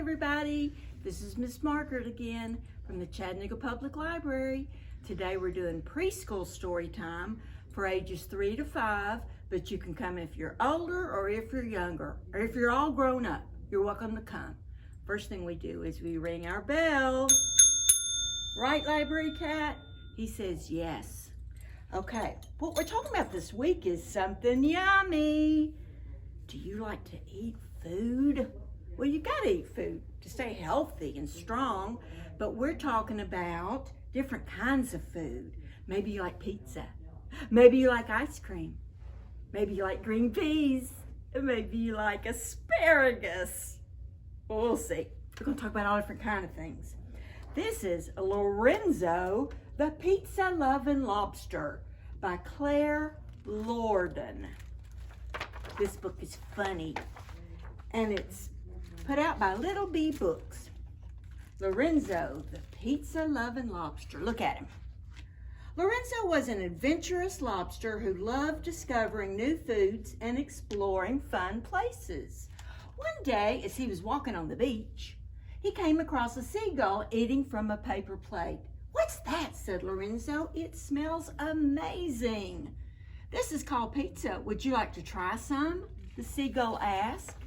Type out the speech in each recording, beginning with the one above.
everybody, this is Miss Margaret again from the Chattanooga Public Library. Today we're doing preschool story time for ages 3 to 5, but you can come if you're older or if you're younger, or if you're all grown up, you're welcome to come. First thing we do is we ring our bell. Right, library cat? He says yes. Okay, what we're talking about this week is something yummy. Do you like to eat food? Well, you gotta eat food to stay healthy and strong, but we're talking about different kinds of food. Maybe you like pizza. Maybe you like ice cream. Maybe you like green peas. Maybe you like asparagus. Well, we'll see. We're gonna talk about all different kinds of things. This is Lorenzo, the Pizza Lovin' Lobster by Lorden. This book is funny, and it's put out by Little Bee Books. Lorenzo, the Pizza Lovin' Lobster. Look at him. Lorenzo was an adventurous lobster who loved discovering new foods and exploring fun places. One day, as he was walking on the beach, he came across a seagull eating from a paper plate. "What's that?" said Lorenzo. "It smells amazing." "This is called pizza. Would you like to try some?" the seagull asked.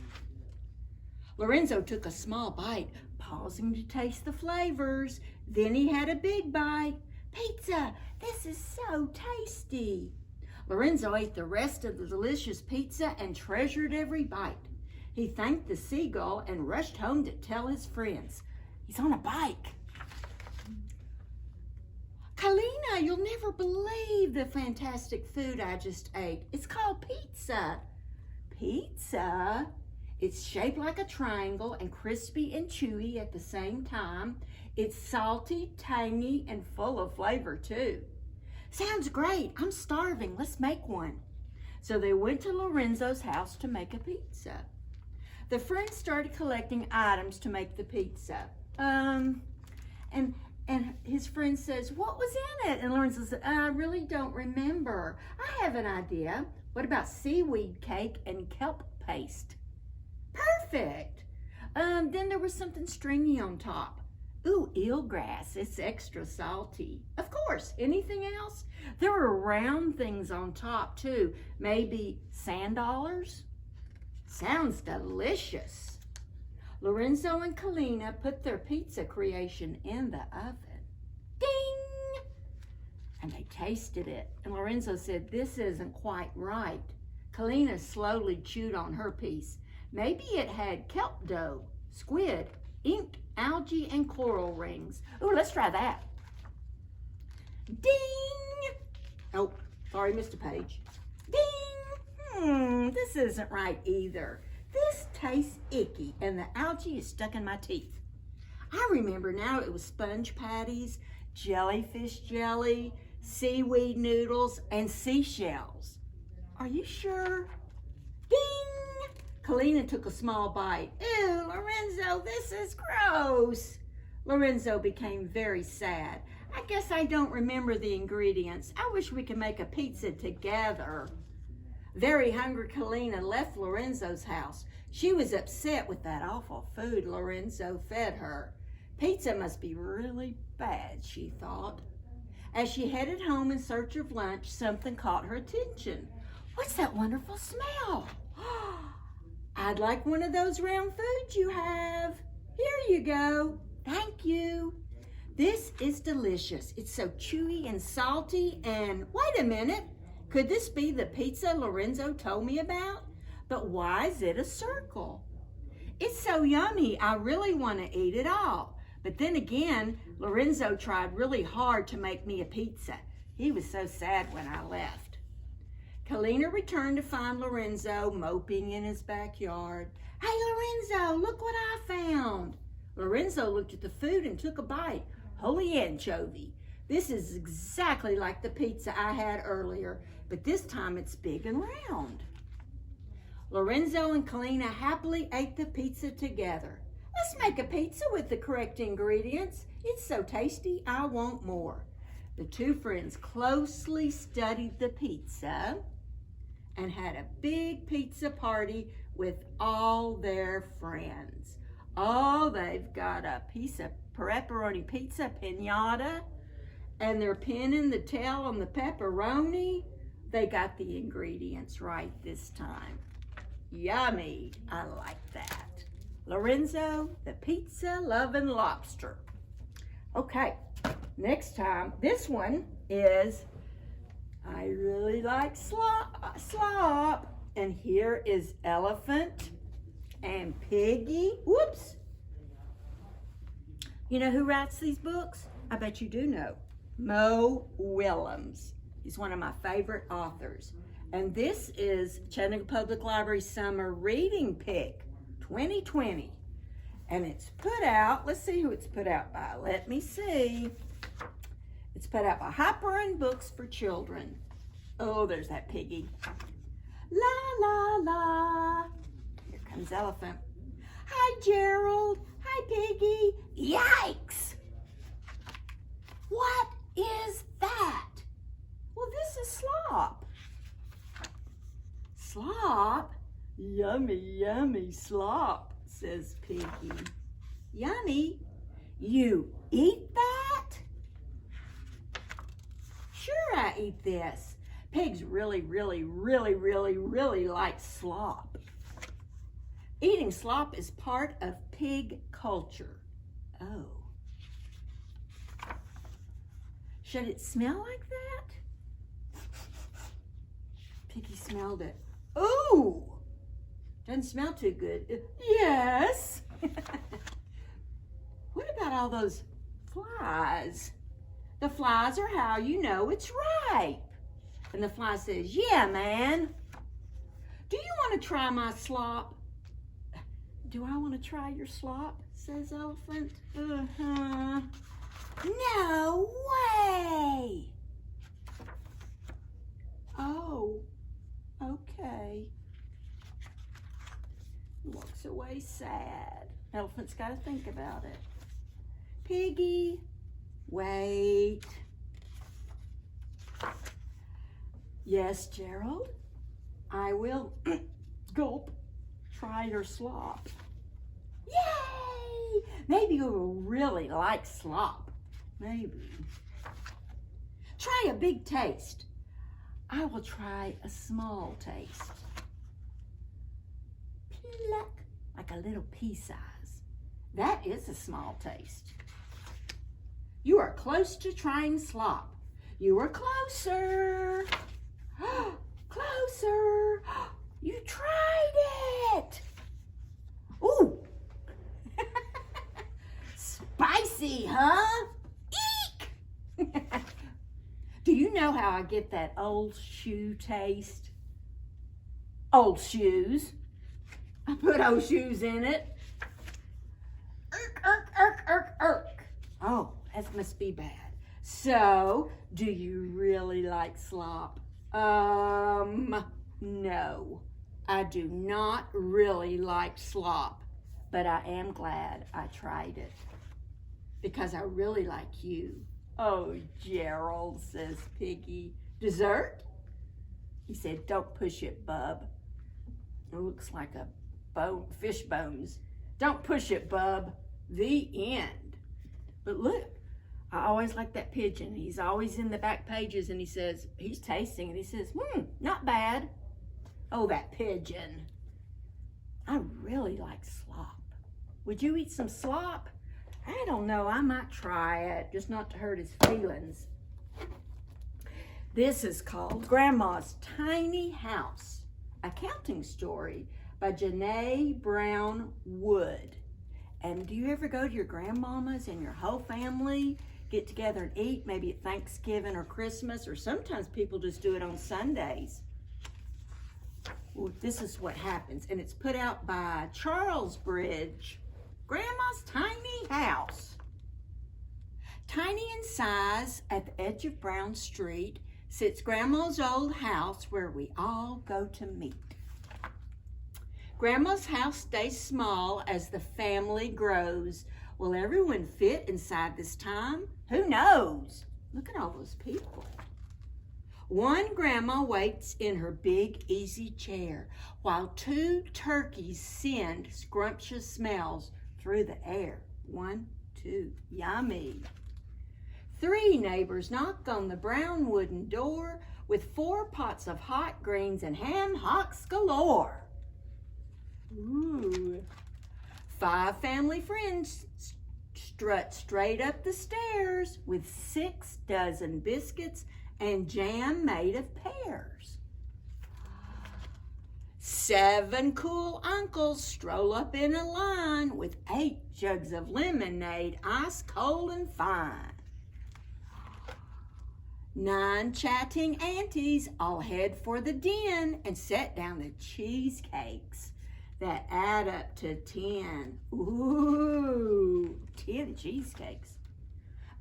Lorenzo took a small bite, pausing to taste the flavors. Then he had a big bite. "Pizza, this is so tasty." Lorenzo ate the rest of the delicious pizza and treasured every bite. He thanked the seagull and rushed home to tell his friends. He's on a bike. "Kalina, you'll never believe the fantastic food I just ate. It's called pizza." "Pizza? It's shaped like a triangle and crispy and chewy at the same time. It's salty, tangy, and full of flavor too." "Sounds great. I'm starving. Let's make one." So they went to Lorenzo's house to make a pizza. The friends started collecting items to make the pizza. And his friend says, "What was in it?" And Lorenzo said, "I really don't remember. I have an idea. What about seaweed cake and kelp paste?" "Perfect." Then there was something stringy on top. "Ooh, eelgrass. It's extra salty." "Of course. Anything else?" "There were round things on top too. Maybe sand dollars?" "Sounds delicious." Lorenzo and Kalina put their pizza creation in the oven. Ding! And they tasted it. And Lorenzo said, "This isn't quite right." Kalina slowly chewed on her piece. "Maybe it had kelp dough, squid, ink, algae, and coral rings." "Ooh, let's try that." Ding! Oh, sorry, missed a page. Ding! This isn't right either. This tastes icky, and the algae is stuck in my teeth. I remember now, it was sponge patties, jellyfish jelly, seaweed noodles, and seashells. "Are you sure?" Ding! Kalina took a small bite. "Ew, Lorenzo, this is gross." Lorenzo became very sad. "I guess I don't remember the ingredients. I wish we could make a pizza together." Very hungry, Kalina left Lorenzo's house. She was upset with that awful food Lorenzo fed her. Pizza must be really bad, she thought. As she headed home in search of lunch, something caught her attention. "What's that wonderful smell?" "I'd like one of those round foods you have." "Here you go." "Thank you." "This is delicious. It's so chewy and salty and..." Wait a minute. Could this be the pizza Lorenzo told me about? But why is it a circle? "It's so yummy, I really want to eat it all." But then again, Lorenzo tried really hard to make me a pizza. He was so sad when I left. Kalina returned to find Lorenzo moping in his backyard. "Hey, Lorenzo, look what I found." Lorenzo looked at the food and took a bite. "Holy anchovy. This is exactly like the pizza I had earlier, but this time it's big and round." Lorenzo and Kalina happily ate the pizza together. "Let's make a pizza with the correct ingredients. It's so tasty, I want more." The two friends closely studied the pizza and had a big pizza party with all their friends. Oh, they've got a piece of pepperoni pizza pinata, and they're pinning the tail on the pepperoni. They got the ingredients right this time. Yummy, I like that. Lorenzo, the pizza loving lobster. Okay, next time, this one is, I really like slop. And here is Elephant and Piggy. Whoops. You know who writes these books? I bet you do know. Mo Willems. He's one of my favorite authors. And this is Chattanooga Public Library Summer Reading Pick 2020. And it's put out, let's see who it's put out by. Let me see. It's put out by Hopper and Books for Children. Oh, there's that piggy. La, la, la. Here comes Elephant. Hi, Gerald. Hi, Piggy. Yikes. What is that? Well, this is slop. Slop? Yummy, yummy slop, says Piggy. Yummy? You eat that? Sure I eat this. Pigs really like slop. Eating slop is part of pig culture. Oh. Should it smell like that? Piggy smelled it. Ooh! Doesn't smell too good. Yes! What about all those flies? The flies are how you know it's ripe. And the fly says, yeah, man. Do you want to try my slop? Do I want to try your slop? Says Elephant. Uh-huh. No way. Oh, okay. Walks away sad. Elephant's got to think about it. Piggy, wait. Yes, Gerald, I will gulp, try your slop. Yay! Maybe you will really like slop. Maybe. Try a big taste. I will try a small taste. Pluck, like a little pea size. That is a small taste. You are close to trying slop. You are closer. Closer. You tried it. Ooh. Spicy, huh? Eek. Do you know how I get that old shoe taste? Old shoes. I put old shoes in it. Irk, irk, irk, irk, irk. Oh, that must be bad. So, do you really like slop? No, I do not really like slop, but I am glad I tried it because I really like you. Oh, Gerald, says Piggy. Dessert? He said, don't push it, bub. It looks like a bone, fish bones. Don't push it, bub. The end. But look, I always like that pigeon. He's always in the back pages and he says, he's tasting and he says, not bad. Oh, that pigeon. I really like slop. Would you eat some slop? I don't know, I might try it, just not to hurt his feelings. This is called Grandma's Tiny House, a counting story by Janae Brown Wood. And do you ever go to your grandmama's and your whole family get together and eat, maybe at Thanksgiving or Christmas, or sometimes people just do it on Sundays? Well, this is what happens, and it's put out by Charles Bridge. Grandma's Tiny House. Tiny in size, at the edge of Brown Street, sits Grandma's old house where we all go to meet. Grandma's house stays small as the family grows. Will everyone fit inside this time? Who knows? Look at all those people. One grandma waits in her big easy chair while two turkeys send scrumptious smells through the air. 1, 2, yummy. 3 neighbors knocked on the brown wooden door with 4 pots of hot greens and ham hocks galore. Ooh. 5 family friends strut straight up the stairs with 6 dozen biscuits and jam made of pears. 7 cool uncles stroll up in a line with 8 jugs of lemonade, ice cold and fine. 9 chatting aunties all head for the den and set down the cheesecakes that add up to 10. Ooh, 10 cheesecakes.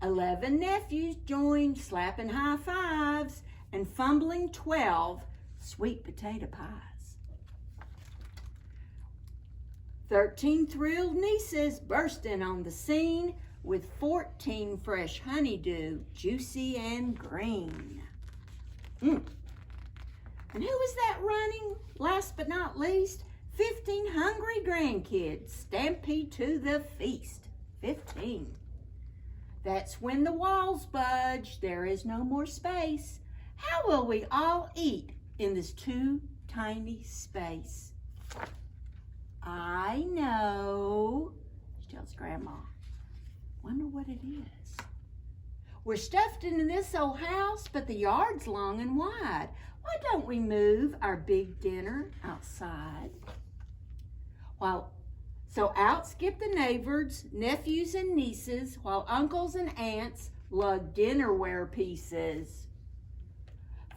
11 nephews joined, slapping high fives and fumbling 12 sweet potato pies. 13 thrilled nieces bursting on the scene with 14 fresh honeydew, juicy and green. And who was that running? Last but not least, 15 hungry grandkids stampede to the feast. 15. That's when the walls budge. There is no more space. How will we all eat in this too tiny space? I know, she tells Grandma. Wonder what it is. We're stuffed into this old house, but the yard's long and wide. Why don't we move our big dinner outside? So out skip the neighbors, nephews and nieces, while uncles and aunts lug dinnerware pieces.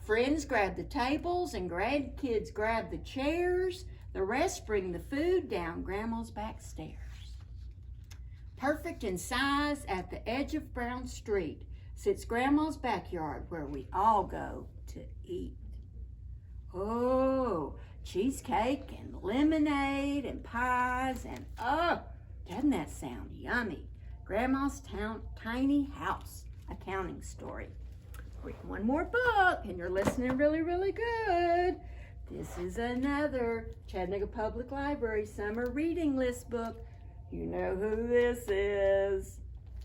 Friends grab the tables and grandkids grab the chairs. The rest bring the food down Grandma's back stairs. Perfect in size, at the edge of Brown Street sits Grandma's backyard where we all go to eat. Oh, cheesecake and lemonade and pies and doesn't that sound yummy? Grandma's tiny house accounting story. Read one more book and you're listening really, really good. This is another Chattanooga Public Library summer reading list book. You know who this is.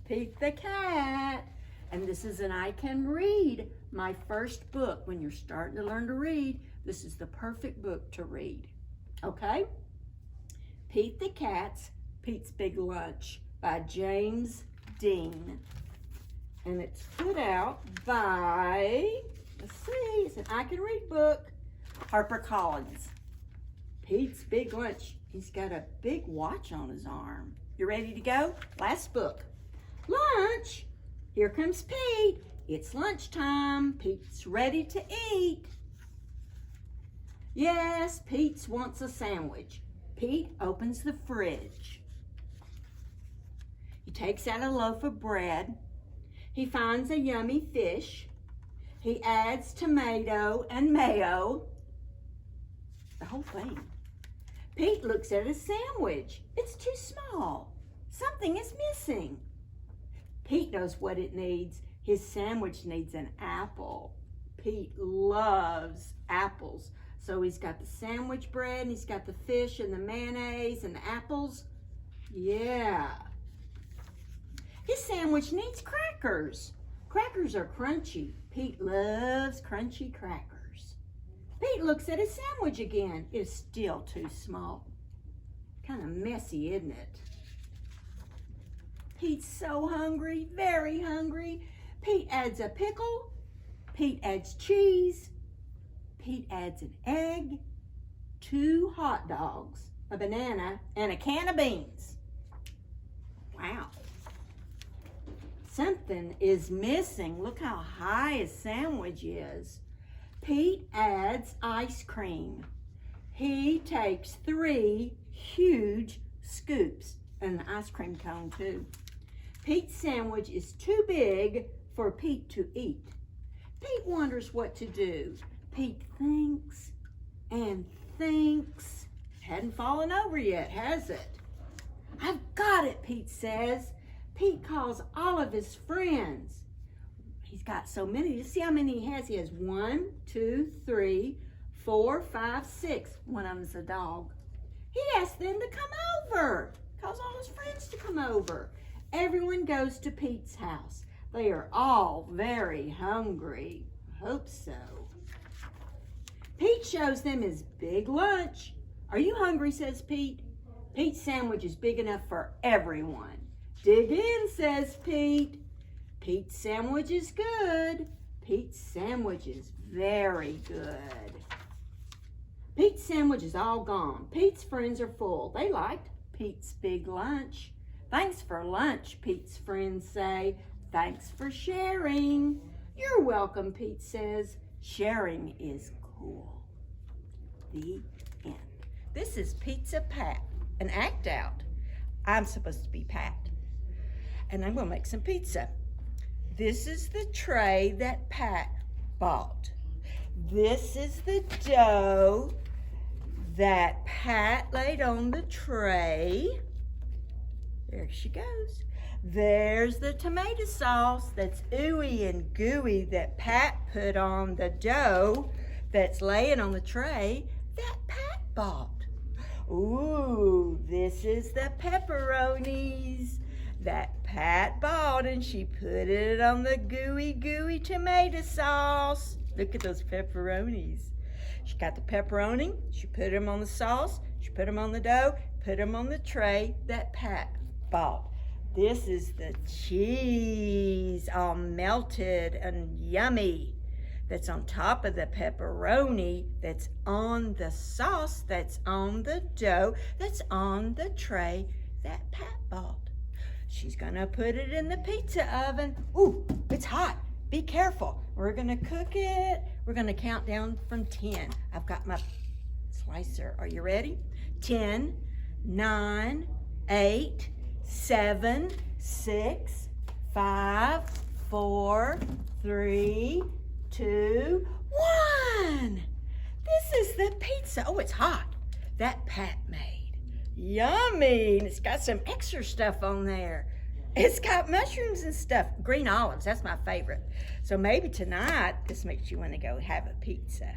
Pete the Cat. And this is an I Can Read, my first book. When you're starting to learn to read, this is the perfect book to read. Okay? Pete the Cat's Pete's Big Lunch by James Dean. And it's put out by, let's see, it's an I Can Read book, HarperCollins. Pete's Big Lunch. He's got a big watch on his arm. You ready to go? Last book. Lunch. Here comes Pete. It's lunchtime. Pete's ready to eat. Yes, Pete wants a sandwich. Pete opens the fridge. He takes out a loaf of bread. He finds a yummy fish. He adds tomato and mayo. The whole thing. Pete looks at his sandwich. It's too small. Something is missing. Pete knows what it needs. His sandwich needs an apple. Pete loves apples. So he's got the sandwich bread, and he's got the fish and the mayonnaise and the apples. Yeah. His sandwich needs crackers. Crackers are crunchy. Pete loves crunchy crackers. Pete looks at his sandwich again. It's still too small. Kind of messy, isn't it? Pete's so hungry, very hungry. Pete adds a pickle. Pete adds cheese. Pete adds an egg, 2 hot dogs, a banana, and a can of beans. Wow. Something is missing. Look how high his sandwich is. Pete adds ice cream. He takes 3 huge scoops and an ice cream cone too. Pete's sandwich is too big for Pete to eat. Pete wonders what to do. Pete thinks and thinks. Hadn't fallen over yet, has it? I've got it, Pete says. Pete calls all of his friends. He's got so many. You see how many he has? He has 1, 2, 3, 4, 5, 6. One of them's a dog. He asked them to come over. calls all his friends to come over. Everyone goes to Pete's house. They are all very hungry. Hope so. Pete shows them his big lunch. Are you hungry, says Pete. Pete's sandwich is big enough for everyone. Dig in, says Pete. Pete's sandwich is good. Pete's sandwich is very good. Pete's sandwich is all gone. Pete's friends are full. They liked Pete's big lunch. Thanks for lunch, Pete's friends say. Thanks for sharing. You're welcome, Pete says. Sharing is cool. The end. This is Pizza Pat, an act out. I'm supposed to be Pat. And I'm going to make some pizza. This is the tray that Pat bought. This is the dough that Pat laid on the tray. There she goes. There's the tomato sauce that's ooey and gooey that Pat put on the dough that's laying on the tray that Pat bought. Ooh, this is the pepperonis that Pat bought, and she put it on the gooey tomato sauce. Look at those pepperonis. She got the pepperoni, she put them on the sauce, she put them on the dough, put them on the tray that Pat bought. This is the cheese, all melted and yummy, that's on top of the pepperoni, that's on the sauce, that's on the dough, that's on the tray that Pat bought. She's gonna put it in the pizza oven. Ooh, it's hot. Be careful. We're gonna cook it. We're gonna count down from 10. I've got my slicer. Are you ready? 10, 9, 8, 7, 6, 5, 4, 3, 2, 1. This is the pizza. Oh, it's hot. That Pat made. Yummy. And it's got some extra stuff on there. It's got mushrooms and stuff. Green olives, that's my favorite. So maybe tonight, this makes you want to go have a pizza.